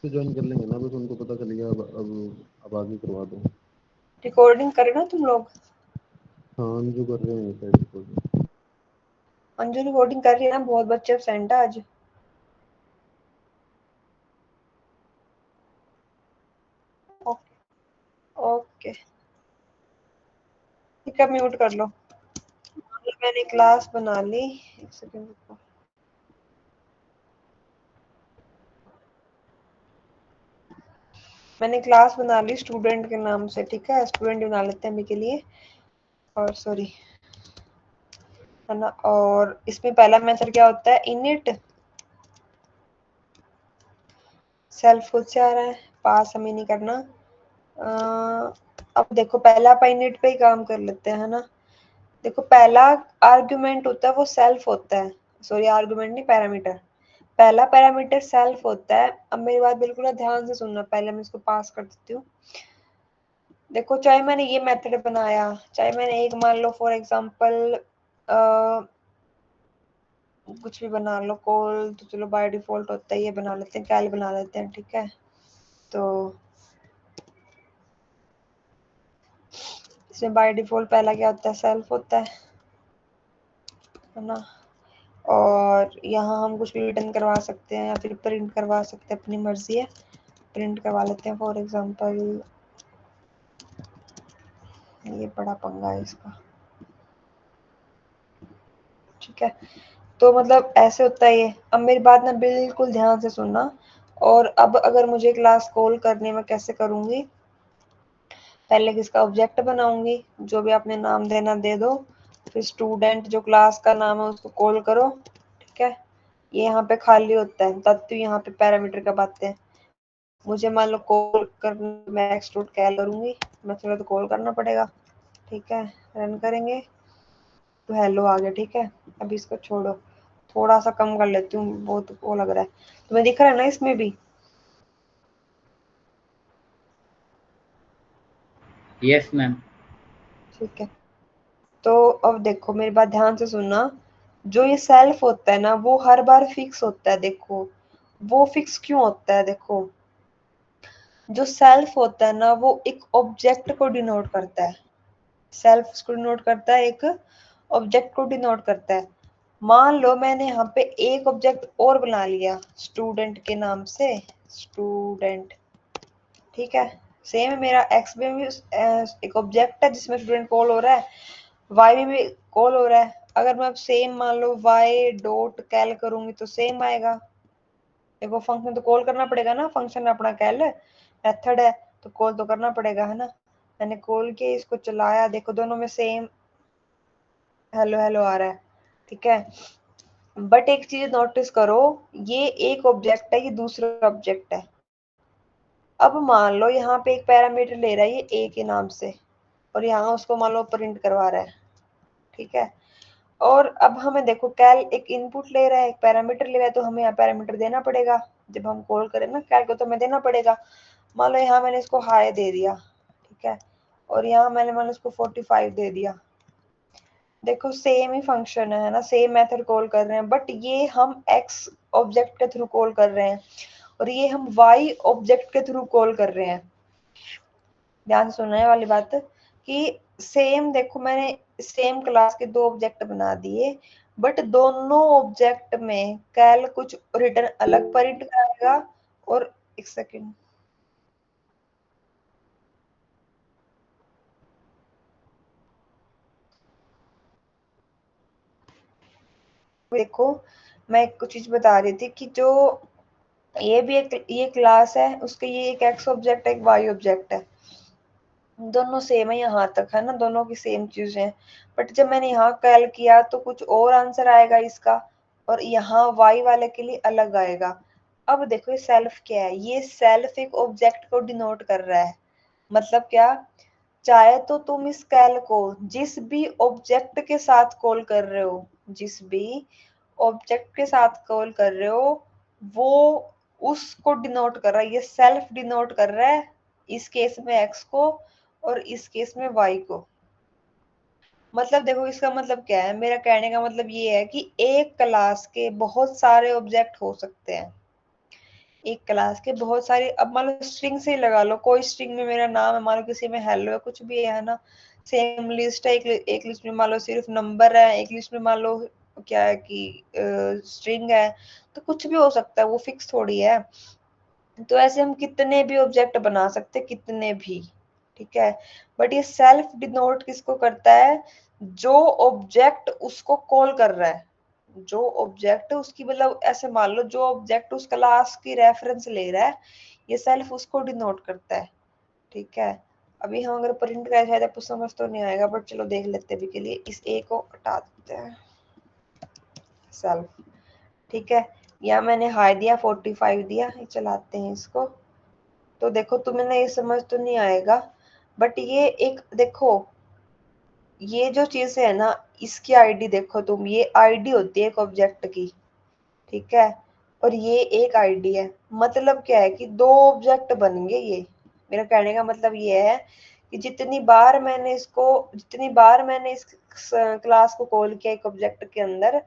तो ज्वाइन कर लेंगे ना, बस उनको पता चल गया। अब आगे करवा दो। रिकॉर्डिंग करे ना तुम लोग? हाँ अंजू कर रहे हैं शायद रिकॉर्डिंग। अंजू रिकॉर्डिंग कर रही है ना, बहुत बच्चे एब्सेंट है आज। ओके ओके ठीक है, म्यूट कर लो। मैंने क्लास बना ली, एक सेकंड रुको। मैंने क्लास बना ली स्टूडेंट के नाम से, ठीक है, स्टूडेंट बना लेते हैं अभी के लिए। और सॉरी, है ना। और इसमें पहला मेथड क्या होता है, इनिट। सेल्फ खुद से आ रहा है, पास हमें नहीं करना। अब देखो पहला अपन इनिट पे ही काम कर लेते हैं, है ना। देखो पहला आर्गुमेंट होता है वो सेल्फ होता है, सॉरी आर्गुमेंट नहीं, पैरामीटर। पहला पैरामीटर सेल्फ होता है। अब मेरी बात बिल्कुल ध्यान से सुनना, पहले मैं इसको पास कर देती हूँ। देखो चाहे मैंने ये मेथड बनाया, चाहे मैंने एक मान लो फॉर एग्जांपल कुछ भी बना लो, कॉल तो चलो बाय डिफॉल्ट होता है, ये बना लेते हैं, कैल बना लेते हैं, ठीक है। तो इसमें बाय डिफॉल्ट पहला क्या होता है, सेल्फ होता है ना। और यहाँ हम कुछ भी रिटर्न करवा सकते हैं या फिर प्रिंट करवा सकते हैं, अपनी मर्जी है। प्रिंट करवा लेते हैं फॉर एग्जांपल, ये बड़ा पंगा है इसका, ठीक है। तो मतलब ऐसे होता है ये। अब मेरी बात ना बिल्कुल ध्यान से सुनना। और अब अगर मुझे क्लास कॉल करनी है, मैं कैसे करूंगी, पहले किसका ऑब्जेक्ट बनाऊंगी, जो भी आपने नाम देना दे दो, फिर स्टूडेंट जो क्लास का नाम है उसको कॉल करो, ठीक है। ये यहाँ पे खाली होता है, तत्व यहाँ पे पैरामीटर का बातें हैं। मुझे मान लो कॉल करना, मैं एक्सट्रूड कैल करूंगी, मैं थोड़ा तो कॉल करना पड़ेगा, ठीक है। रन करेंगे तो हेलो आ गया, ठीक है। अभी इसको छोड़ो, थोड़ा सा कम कर लेती हूँ, बहुत वो लग रहा है। तुम्हें दिख रहा है ना इसमें भी? Yes ma'am. ठीक है। तो अब देखो मेरी बात ध्यान से सुनना। जो ये सेल्फ होता है ना वो हर बार फिक्स होता है, देखो वो फिक्स क्यों होता है, देखो जो सेल्फ होता है ना वो एक ऑब्जेक्ट को डिनोट करता है। सेल्फ को डिनोट करता है, एक ऑब्जेक्ट को डिनोट करता है। मान लो मैंने यहाँ पे एक ऑब्जेक्ट और बना लिया स्टूडेंट के नाम से, स्टूडेंट, ठीक है। सेम है मेरा एक्स में भी एक ऑब्जेक्ट है जिसमें स्टूडेंट कॉल हो रहा है, वाई में भी कॉल हो रहा है। अगर मैं अब सेम मान लो वाई डॉट कैल करूंगी तो सेम आएगा। देखो फंक्शन तो कॉल करना पड़ेगा ना, फंक्शन अपना कैल मेथड है तो कॉल तो करना पड़ेगा, है ना। मैंने कॉल किया, इसको चलाया, देखो दोनों में सेम हेलो हेलो आ रहा है, ठीक है। बट एक चीज नोटिस करो, ये एक ऑब्जेक्ट है, ये दूसरा ऑब्जेक्ट है। अब मान लो यहाँ पे एक पैरामीटर ले रहा है ये ए के नाम से, और यहाँ उसको मान लो प्रिंट करवा रहा है, ठीक है। और अब हमें देखो कैल एक इनपुट ले रहा है, एक पैरामीटर ले रहा है, तो हमें यहाँ पैरामीटर देना पड़ेगा। जब हम कॉल करें ना कैल को तो हमें देना पड़ेगा। मान लो यहाँ मैंने इसको हाई दे दिया, ठीक है, और यहाँ मैंने मान लो इसको 45 दे दिया। देखो सेम ही फंक्शन है ना, सेम मेथड कॉल कर रहे हैं, बट ये हम एक्स ऑब्जेक्ट के थ्रू कॉल कर रहे हैं और ये हम वाई ऑब्जेक्ट के थ्रू कॉल कर रहे हैं। ध्यान सुनने वाली बात कि सेम, देखो मैंने सेम क्लास के दो ऑब्जेक्ट बना दिए, बट दोनों ऑब्जेक्ट में कैल कुछ रिटर्न अलग प्रिंट करेगा। और एक सेकेंड, देखो मैं कुछ चीज बता रही थी कि जो ये भी एक ये क्लास है, उसके ये एक एक्स ऑब्जेक्ट है, एक वाई ऑब्जेक्ट है, दोनों सेम है यहाँ तक, है ना, दोनों की सेम चीज है। बट जब मैंने यहाँ कैल किया तो कुछ और आंसर आएगा इसका, और यहाँ वाई वाले के लिए अलग आएगा। अब देखो ये सेल्फ क्या है, ये सेल्फ एक ऑब्जेक्ट को डिनोट कर रहा है। मतलब क्या, चाहे तो तुम इस कैल को जिस भी ऑब्जेक्ट के साथ कॉल कर रहे हो, जिस भी ऑब्जेक्ट के साथ कॉल कर रहे हो, वो उसको डिनोट कर रहा है, ये सेल्फ डिनोट कर रहा है, इस केस में एक्स को और इस केस में वाई को। मतलब देखो इसका मतलब क्या है, मेरा कहने का मतलब ये है कि एक क्लास के बहुत सारे ऑब्जेक्ट हो सकते हैं, एक क्लास के बहुत सारे, अब मान लो स्ट्रिंग से ही लगा लो, कोई स्ट्रिंग में मेरा नाम है, मान लो किसी में हेलो है, कुछ भी है ना, सेम लिस्ट है, एक लिस्ट में मान लो सिर्फ नंबर है, एक लिस्ट में मान लो क्या है कि स्ट्रिंग है, तो कुछ भी हो सकता है, वो फिक्स थोड़ी है। तो ऐसे हम कितने भी ऑब्जेक्ट बना सकते, कितने भी, ठीक है। बट ये सेल्फ डिनोट किसको करता है, जो ऑब्जेक्ट उसको कॉल कर रहा है, जो ऑब्जेक्ट उसकी, मतलब ऐसे मान लो जो ऑब्जेक्ट उस क्लास की रेफरेंस ले रहा है, ये सेल्फ उसको डिनोट करता है, ठीक है। अभी हम अगर प्रिंट करें शायद आपको समझ तो नहीं आएगा, बट चलो देख लेते हैं अभी के लिए, इस ए को हटा देते हैं, सेल्फ, ठीक है। या मैंने हाई दिया 45 दिया, चलाते हैं इसको, तो देखो तुम्हें ये समझ तो नहीं आएगा, बट ये एक देखो, ये जो चीज है ना, इसकी आईडी देखो तुम, ये आईडी होती है एक ऑब्जेक्ट की, ठीक है, और ये एक आईडी है। मतलब क्या है कि दो ऑब्जेक्ट बन गए ये, मेरा कहने का मतलब ये है कि जितनी बार मैंने इस क्लास को कॉल किया एक ऑब्जेक्ट के अंदर,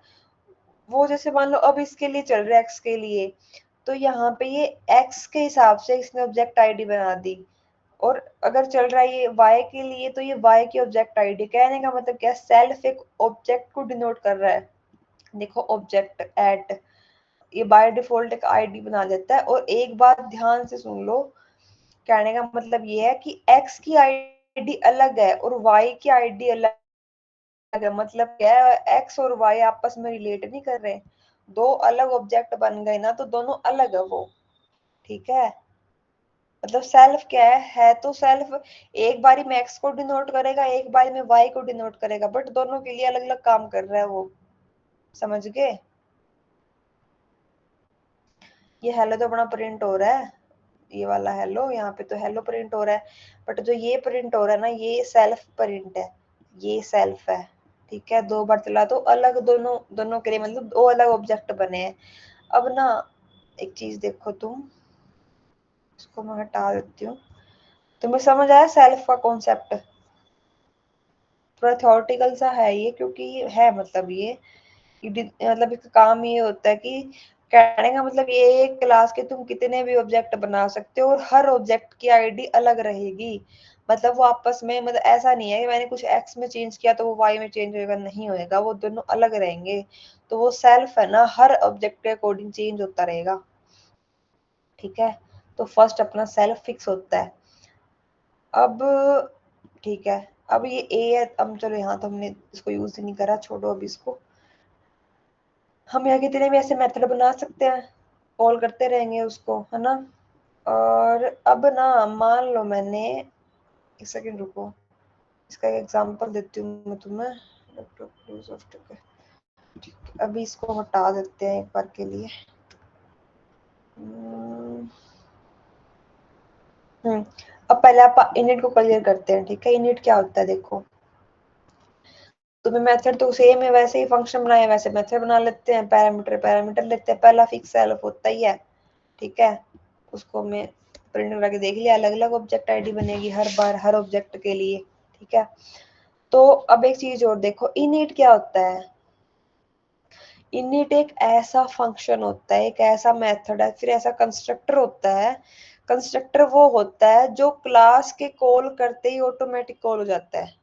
वो जैसे मान लो अब इसके लिए चल रहा है एक्स के लिए, तो यहाँ पे ये एक्स के हिसाब से इसने ऑब्जेक्ट आईडी बना दी, और अगर चल रहा है ये वाई के लिए, तो ये वाई की ऑब्जेक्ट आईडी। कहने का मतलब क्या, सेल्फ एक ऑब्जेक्ट को डिनोट कर रहा है, देखो ऑब्जेक्ट एट, ये बाय डिफॉल्ट एक आईडी बना देता है। और एक बात ध्यान से सुन लो, कहने का मतलब ये है कि एक्स की आईडी अलग है और वाई की आईडी अलग है। मतलब क्या है, एक्स और वाई आपस में रिलेट नहीं कर रहे, दो अलग ऑब्जेक्ट बन गए ना, तो दोनों अलग है वो, ठीक है। मतलब सेल्फ क्या है तो सेल्फ एक बारी में एक्स को डिनोट करेगा, एक बारी में वाई को डिनोट करेगा, बट दोनों के लिए अलग अलग काम कर रहा है वो, समझ गए। ये हेलो तो अपना प्रिंट हो रहा है, ये वाला हेलो, यहाँ पे तो हेलो प्रिंट हो रहा है, बट जो ये प्रिंट हो रहा है ना, ये सेल्फ प्रिंट है, ये सेल्फ है, ठीक है। दो बार चला तो अलग, दोनों दोनों के लिए मतलब दो अलग ऑब्जेक्ट बने हैं। अब ना एक चीज देखो तुम, इसको मैं हटा देती हूँ, तुम्हें समझ आया सेल्फ का कॉन्सेप्ट, थोड़ा थ्योरेटिकल सा है ये, क्योंकि है मतलब ये मतलब इसका काम ये होता है कि, कहने का मतलब ये एक क्लास के तुम कितने भी ऑब्जेक्ट बना सकते हो और हर ऑब्जेक्ट की आईडी अलग रहेगी। मतलब वो आपस में, मतलब ऐसा नहीं है कि मैंने कुछ एक्स में चेंज किया तो वो वाई में चेंज होगा, नहीं होएगा, वो दोनों अलग रहेंगे। तो वो सेल्फ है ना, हर ऑब्जेक्ट के अकॉर्डिंग चेंज होता रहेगा, ठीक है। तो फर्स्ट अपना सेल्फ फिक्स होता है। अब ठीक है, अब ये ए है, अब चलो यहाँ तो हमने इसको यूज ही नहीं करा, छोड़ो अब इसको। हम यहाँ कितने भी ऐसे मेथड बना सकते हैं, कॉल करते रहेंगे उसको, है ना। और अब ना मान लो मैंने, एक सेकंड रुको, इसका एक एग्जांपल देती हूँ मैं तुम्हें, अभी इसको हटा देते हैं एक बार के लिए। अब पहले आप इनिट को क्लियर करते हैं, ठीक है। इनिट क्या होता है देखो, तुम्हें मेथड तो सेम है, वैसे ही फंक्शन बनाए वैसे मेथड बना लेते हैं, पैरामीटर पैरामीटर लेते हैं, पहला फिक्स सेल्फ होता ही है, ठीक है। उसको मैं प्रिंट करके देख लिया, अलग अलग ऑब्जेक्ट आईडी बनेगी हर बार हर ऑब्जेक्ट के लिए, ठीक है। तो अब एक चीज और देखो, इनिट क्या होता है। इनिट एक ऐसा फंक्शन होता है, एक ऐसा मेथड है, फिर ऐसा कंस्ट्रक्टर होता है। कंस्ट्रक्टर वो होता है जो क्लास के कॉल करते ही ऑटोमेटिक कॉल हो जाता है।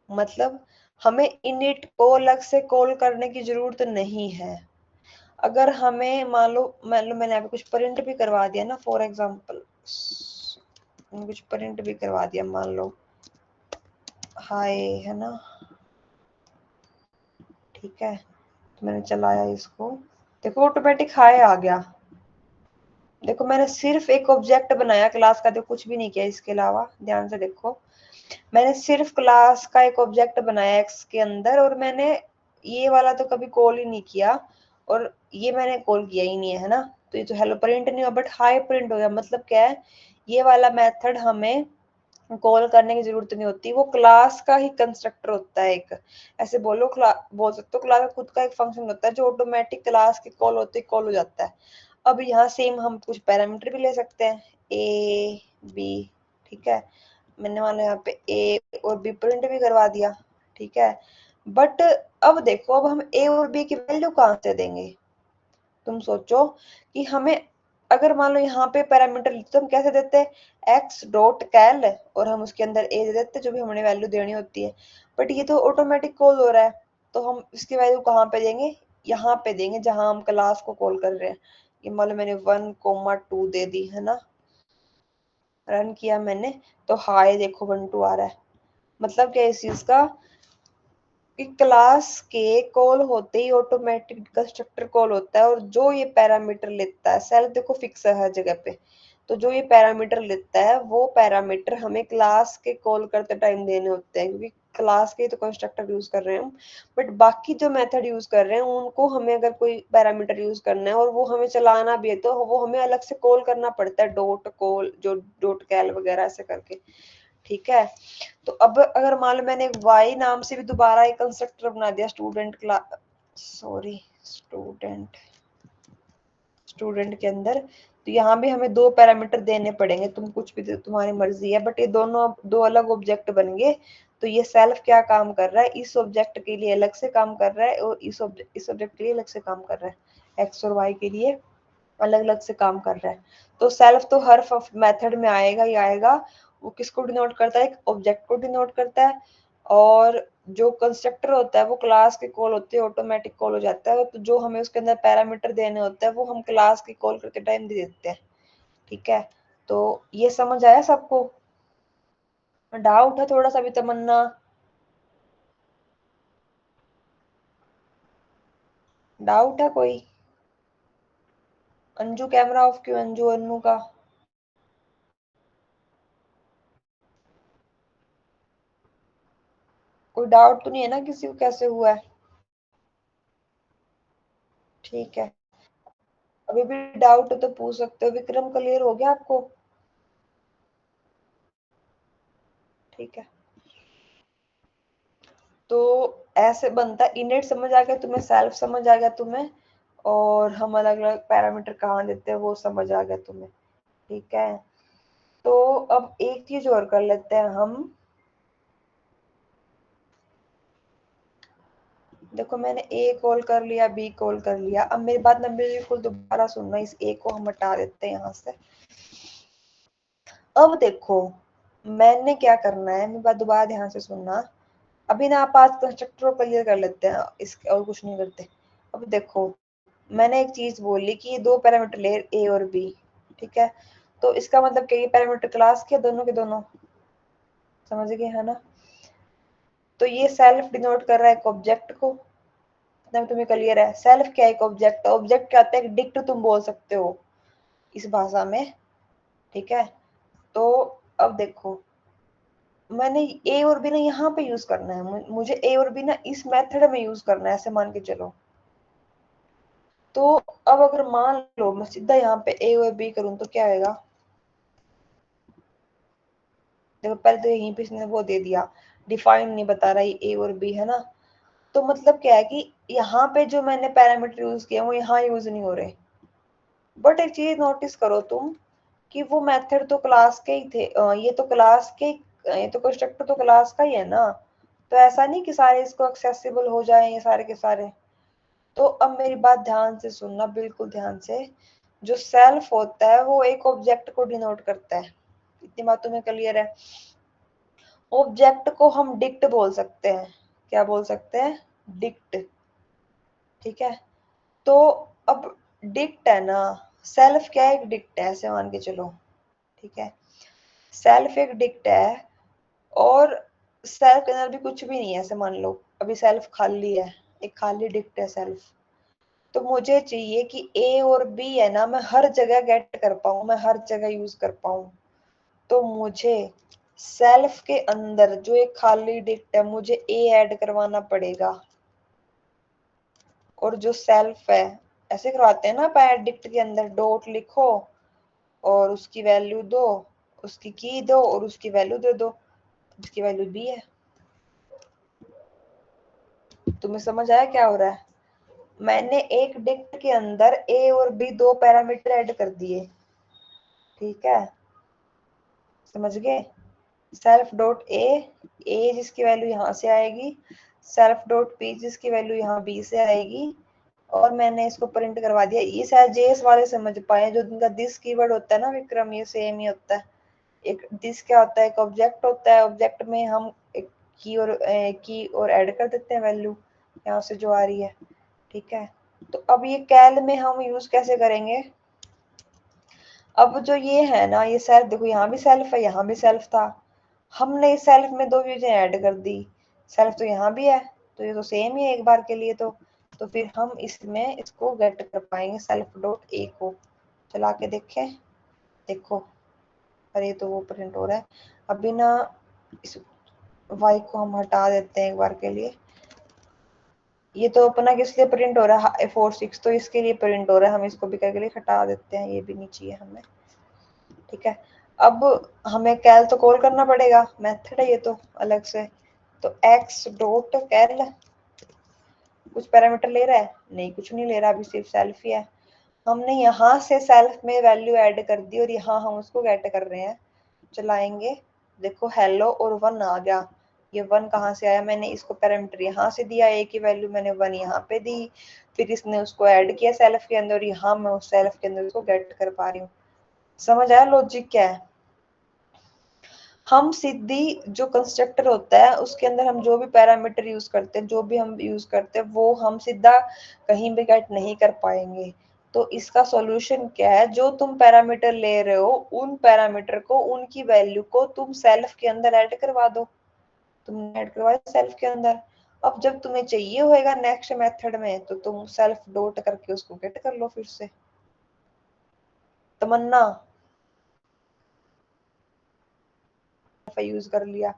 मतलब हमें इनिट को अलग से कॉल करने की जरूरत नहीं है। अगर हमें मान लो मैंने अभी कुछ प्रिंट भी करवा दिया ना, फॉर एग्जांपल कुछ प्रिंट भी करवा दिया, मान लो हाय, है ना, ठीक है। तो मैंने चलाया इसको, देखो ऑटोमेटिक हाय आ गया। देखो मैंने सिर्फ एक ऑब्जेक्ट बनाया क्लास का, तो कुछ भी नहीं किया इसके अलावा, ध्यान से देखो, मैंने सिर्फ क्लास का एक ऑब्जेक्ट बनाया एक्स के अंदर, और मैंने ये वाला तो कभी कॉल ही नहीं किया, और ये मैंने कॉल किया ही नहीं है ना। तो ये तो हेलो प्रिंट नहीं हुआ, बट हाई प्रिंट हो गया। मतलब क्या है, ये वाला मेथड हमें कॉल करने की जरूरत नहीं होती, वो क्लास का ही कंस्ट्रक्टर होता है एक, ऐसे बोल सकते हो, क्लास का खुद का एक फंक्शन होता है जो ऑटोमेटिक क्लास के कॉल होते ही कॉल हो जाता है। अब यहाँ सेम हम कुछ पैरामीटर भी ले सकते हैं, ए बी, ठीक है। मैंने माना यहाँ पे ए और बी प्रिंट भी करवा दिया, ठीक है। बट अब देखो, अब हम ए और बी की वैल्यू कहाँ से देंगे। तुम सोचो कि हमें अगर मान लो यहाँ पे पैरामीटर तो हम कैसे देते हैं, एक्स डॉट कैल, और हम उसके अंदर ए दे देते हैं जो भी हमने वैल्यू देनी होती है। बट ये तो ऑटोमेटिक कॉल हो रहा है, तो हम इसकी वैल्यू कहाँ पे देंगे, यहाँ पे देंगे जहां हम क्लास को कॉल कर रहे हैं। ये मान लो मैंने 1,2 दे दी है ना, रन किया मैंने, तो हाय देखो 1,2 आ रहा है। मतलब क्या इस चीज का, कि क्लास के कॉल होते ही ऑटोमेटिक कंस्ट्रक्टर कॉल होता है, और जो ये पैरामीटर लेता है, सेल्फ देखो फिक्स है हर जगह पे, तो जो ये पैरामीटर लेता है वो पैरामीटर हमें क्लास के कॉल करते टाइम देने होते हैं, क्योंकि क्लास के तो कंस्ट्रक्टर यूज कर रहे हैं हम। बट बाकी जो मेथड यूज कर रहे हैं उनको हमें अगर कोई पैरामीटर यूज करना है और वो हमें चलाना भी है, तो वो हमें अलग से कॉल करना पड़ता है, डॉट कॉल जो डॉट कैल वगैरह ऐसे करके। ठीक है, तो अब अगर मान लो मैंने वाई नाम से भी दोबारा एक कंस्ट्रक्टर बना दिया, student class, sorry student, student के अंदर, तो यहाँ भी हमें दो पैरामीटर देने पड़ेंगे, तुम कुछ भी तुम्हारी मर्जी है, बट ये दोनों दो अलग ऑब्जेक्ट बन गए। तो ये सेल्फ क्या काम कर रहा है, इस ऑब्जेक्ट के लिए अलग से काम कर रहा है, और इस ऑब्जेक्ट के लिए अलग से काम कर रहा है, एक्स और वाई के लिए अलग अलग से काम कर रहा है। तो सेल्फ तो हर मेथड में आएगा ही आएगा। वो किसको डिनोट करता है, एक ऑब्जेक्ट को डिनोट करता है, और जो कंस्ट्रक्टर होता है वो क्लास के कॉल होते हैं, ऑटोमेटिक कॉल हो जाता है, तो जो हमें उसके अंदर पैरामीटर देने होते हैं वो हम क्लास की कॉल करते टाइम दे देते हैं। ठीक है, तो ये समझ आया सबको, डाउट है थोड़ा सा भी तमन्ना, डाउट है कोई, अंजू कैमरा ऑफ क्यों, अंजू अन्नू का, कोई डाउट तो नहीं है ना किसी को कैसे हुआ है। ठीक है, अभी भी डाउट हो तो पूछ सकते हो। विक्रम क्लियर हो गया आपको, ठीक है, तो ऐसे बनता है, इनेट समझ आ गया तुम्हें, सेल्फ समझ आ गया तुम्हें, और हम अलग अलग पैरामीटर कहाँ देते हैं वो समझ आ गया तुम्हें। ठीक है, तो अब एक चीज और कर लेते हैं हम। देखो मैंने ए कॉल कर लिया, बी कॉल कर लिया, अब मेरी बात ना बिल्कुल दोबारा सुनना, इस ए को हम हटा देते हैं यहाँ से। अब देखो मैंने क्या करना है, मेरी बात दोबारा ध्यान से सुनना। अभी ना आप आज कंस्ट्रक्टर को क्लियर कर लेते हैं, इसके और कुछ नहीं करते। अब देखो मैंने एक चीज बोली कि ये दो पैरामीटर ले, ए और बी, ठीक है, तो इसका मतलब क्या, ये पैरामीटर क्लास के दोनों के दोनों, समझ गए है ना। तो ये सेल्फ डिनोट कर रहा है एक ऑब्जेक्ट को, इतना तुम्हें क्लियर है। सेल्फ क्या है, एक ऑब्जेक्ट, ऑब्जेक्ट क्या होता है, डिक्ट तुम बोल सकते हो इस भाषा में। ठीक है, तो अब देखो मैंने ए और बी ना यहाँ पे यूज करना है, मुझे ए और बी ना इस मेथड में यूज करना है, ऐसे मान के चलो। तो अब अगर मान लो मैं सीधा यहाँ पे ए और बी करूँ तो क्या आएगा, देखो पहले तो यहीं पे इसने वो दे दिया, डिफाइन नहीं बता रहा ये ए और बी है ना। तो मतलब क्या है कि यहाँ पे जो मैंने पैरामीटर यूज किया वो यहाँ यूज नहीं हो रहे। बट एक चीज नोटिस करो तुम, कि वो मेथड तो क्लास के ही थे, ये तो क्लास के, ये तो कंस्ट्रक्टर तो क्लास का ही है ना। तो ऐसा नहीं कि सारे इसको एक्सेसिबल हो जाए ये सारे के सारे। तो अब मेरी बात ध्यान से सुनना, बिल्कुल ध्यान से। जो सेल्फ होता है वो एक ऑब्जेक्ट को डिनोट करता है, इतनी बात तुम्हें क्लियर है। ऑब्जेक्ट को हम डिक्ट बोल सकते हैं, क्या बोल सकते हैं, डिक्ट। ठीक है, तो अब डिक्ट है ना, सेल्फ क्या है, एक डिक्ट है, ऐसे मान के चलो। ठीक है, सेल्फ एक डिक्ट है, और सेल्फ के अंदर भी कुछ भी नहीं है, ऐसे मान लो अभी सेल्फ खाली है, एक खाली डिक्ट है सेल्फ। तो मुझे चाहिए कि ए और बी है ना मैं हर जगह गेट कर पाऊं, मैं हर जगह यूज कर पाऊं। तो मुझे सेल्फ के अंदर जो एक खाली डिक्ट है मुझे ए ऐड करवाना पड़ेगा, और जो सेल्फ है, ऐसे करवाते हैं ना आप, डिक्ट के अंदर डॉट लिखो और उसकी वैल्यू दो, उसकी की दो और उसकी वैल्यू दे दो, उसकी वैल्यू बी है। तुम्हें समझ आया क्या हो रहा है, मैंने एक डिक्ट के अंदर ए और बी दो पैरामीटर ऐड कर दिए। ठीक है, समझ गए, सेल्फ डॉट ए जिसकी वैल्यू यहाँ से आएगी, सेल्फ डॉट बी जिसकी वैल्यू यहाँ बी से आएगी, और मैंने इसको प्रिंट करवा दिया। ये शायद जेएस वाले समझ पाए, जो इनका दिस कीवर्ड होता है ना विक्रम, ये सेम ही होता है। एक दिस क्या होता है, एक ऑब्जेक्ट होता है, ऑब्जेक्ट में हम एक की और ऐड कर देते हैं वैल्यू यहाँ से जो आ रही है, ठीक है। तो अब ये कैल में हम यूज कैसे करेंगे, अब जो ये है ना, ये सेल्फ देखो, यहाँ भी सेल्फ है, यहाँ भी सेल्फ था, हमने इस सेल्फ में दो चीजें ऐड कर दी, सेल्फ तो यहाँ भी है, तो ये तो सेम ही है एक बार के लिए, तो फिर हम इसमें इसको गेट कर पाएंगे सेल्फ डॉट ए को। चला के देखें, देखो, अरे तो वो प्रिंट हो रहा है। अभी ना इस वाई को हम हटा देते हैं एक बार के लिए। ये तो अपना किस लिए प्रिंट हो रहा है, 4 6, तो इसके लिए प्रिंट हो रहा है, हम इसको भी करके लिए हटा देते हैं, ये भी नहीं चाहिए हमें, ठीक है। अब हमें कैल तो कॉल करना पड़ेगा, मेथड है ये तो अलग से। तो एक्स डॉट कैल कुछ पैरामीटर ले रहा है, नहीं कुछ नहीं ले रहा, अभी सिर्फ सेल्फ ही है। हमने यहाँ से सेल्फ में वैल्यू ऐड कर दी और यहाँ हम उसको गेट कर रहे हैं। चलाएंगे, देखो हेलो और 1 आ गया। ये 1 कहाँ से आया, मैंने इसको पैरामीटर यहाँ से दिया, ए की वैल्यू मैंने 1 यहाँ पे दी, फिर इसने उसको ऐड किया सेल्फ के अंदर, यहाँ मैं उस सेल्फ के अंदर उसको गेट कर पा रही हूँ। समझ आया लॉजिक क्या है। हम सीधी जो कंस्ट्रक्टर होता है उसके अंदर हम जो भी पैरामीटर यूज करते हैं, जो भी हम यूज करते हैं, वो हम सीधा कहीं भी गेट नहीं कर पाएंगे। तो इसका सॉल्यूशन क्या है, जो तुम पैरामीटर ले रहे हो उन पैरामीटर को, उनकी वैल्यू को तुम सेल्फ के अंदर ऐड करवा दो। तुमने ऐड करवाया सेल्फ के अंदर, अब जब तुम्हें चाहिए होएगा नेक्स्ट मेथड में, तो तुम सेल्फ डॉट करके उसको गेट कर लो फिर से। तमन्ना यूज कर लिया,